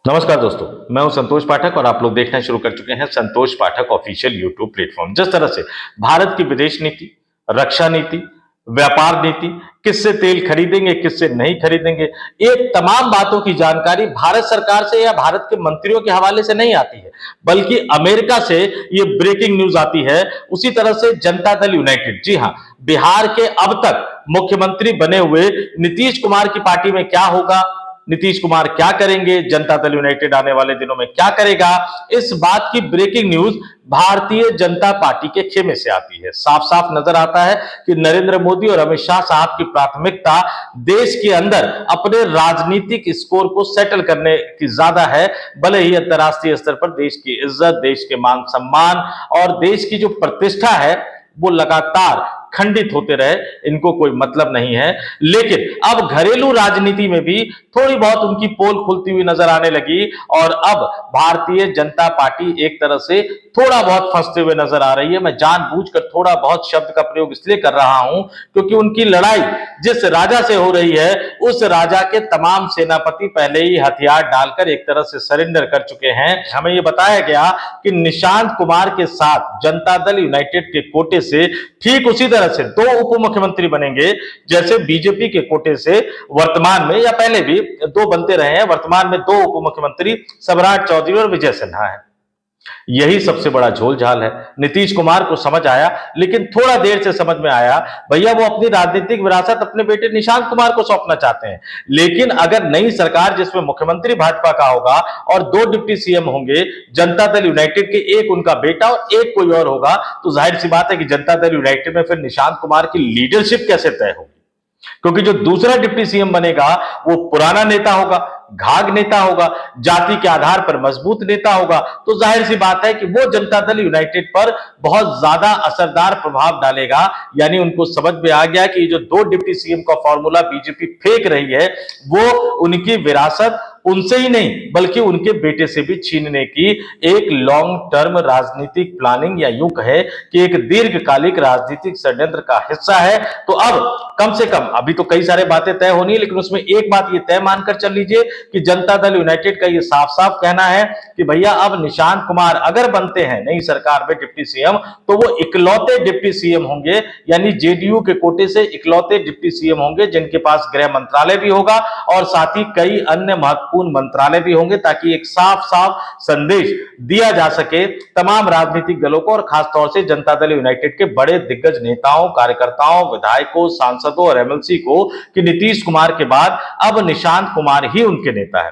नमस्कार दोस्तों, मैं हूं संतोष पाठक और आप लोग देखना शुरू कर चुके हैं संतोष पाठक ऑफिशियल यूट्यूब प्लेटफॉर्म। जिस तरह से भारत की विदेश नीति, रक्षा नीति, व्यापार नीति, किससे तेल खरीदेंगे, किससे नहीं खरीदेंगे, ये तमाम बातों की जानकारी भारत सरकार से या भारत के मंत्रियों के हवाले से नहीं आती है, बल्कि अमेरिका से ये ब्रेकिंग न्यूज आती है। उसी तरह से जनता दल यूनाइटेड, जी हां, बिहार के अब तक मुख्यमंत्री बने हुए नीतीश कुमार की पार्टी में क्या होगा, नीतीश कुमार क्या करेंगे, जनता दल यूनाइटेड आने वाले दिनों में क्या करेगा, इस बात की breaking news Bharatiya Janata party के खेमे से आती है। साफ साफ नजर आता है कि नरेंद्र मोदी और अमित शाह साहब की प्राथमिकता देश के अंदर अपने राजनीतिक स्कोर को सेटल करने की ज्यादा है, भले ही अंतर्राष्ट्रीय स्तर पर देश की इज्जत, देश के मान सम्मान और देश की जो प्रतिष्ठा है वो लगातार खंडित होते रहे, इनको कोई मतलब नहीं है। लेकिन अब घरेलू राजनीति में भी थोड़ी बहुत उनकी पोल खुलती हुई नजर आने लगी और अब भारतीय जनता पार्टी एक तरह से थोड़ा बहुत फंसते हुए नजर आ रही है। मैं जानबूझकर थोड़ा बहुत शब्द का प्रयोग इसलिए कर रहा हूं क्योंकि उनकी लड़ाई जिस राजा से हो रही है, उस राजा के तमाम सेनापति पहले ही हथियार डालकर एक तरह से सरेंडर कर चुके हैं। हमें यह बताया गया कि निशांत कुमार के साथ जनता दल यूनाइटेड के कोटे से ठीक उसी तरह से दो उप मुख्यमंत्री बनेंगे जैसे बीजेपी के कोटे से वर्तमान में या पहले भी दो बनते रहे हैं। वर्तमान में दो उप मुख्यमंत्री सम्राट चौधरी और विजय सिन्हा है। यही सबसे बड़ा झोलझाल है। नीतीश कुमार को समझ आया, लेकिन थोड़ा देर से समझ में आया, भैया वो अपनी राजनीतिक विरासत अपने बेटे निशांत कुमार को सौंपना चाहते हैं। लेकिन अगर नई सरकार जिसमें मुख्यमंत्री भाजपा का होगा और दो डिप्टी सीएम होंगे जनता दल यूनाइटेड के, एक उनका बेटा और एक कोई और होगा, तो जाहिर सी बात है कि जनता दल यूनाइटेड में फिर निशांत कुमार की लीडरशिप कैसे तय होगी, क्योंकि जो दूसरा डिप्टी सीएम बनेगा वो पुराना नेता होगा, घाघ नेता होगा, जाति के आधार पर मजबूत नेता होगा। तो जाहिर सी बात है कि वो जनता दल यूनाइटेड पर बहुत ज्यादा असरदार प्रभाव डालेगा। यानी उनको समझ में आ गया कि जो दो डिप्टी सीएम का फॉर्मूला बीजेपी फेंक रही है वो उनकी विरासत उनसे ही नहीं बल्कि उनके बेटे से भी छीनने की एक लॉन्ग टर्म राजनीतिक प्लानिंग या यूं कहे कि एक दीर्घकालिक राजनीतिक षड्यंत्र का हिस्सा है। तो अब कम से कम अभी तो कई सारे बातें तय होनी है, लेकिन उसमें एक बात ये तय मानकर चल लीजिए कि जनता दल यूनाइटेड का ये साफ साफ कहना है कि भैया अब निशांत कुमार अगर बनते हैं नई सरकार में डिप्टी सीएम तो वो इकलौते डिप्टी सीएम होंगे, यानी जेडीयू के कोटे से इकलौते डिप्टी सीएम होंगे जिनके पास गृह मंत्रालय भी होगा और साथ ही कई अन्य महत्वपूर्ण मंत्रालय भी होंगे, ताकि एक साफ साफ संदेश दिया जा सके तमाम राजनीतिक दलों को और खासतौर से जनता दल यूनाइटेड के बड़े दिग्गज नेताओं, कार्यकर्ताओं, विधायकों, सांसदों और एमएलसी को कि नीतीश कुमार के बाद अब निशांत कुमार ही उनके नेता है।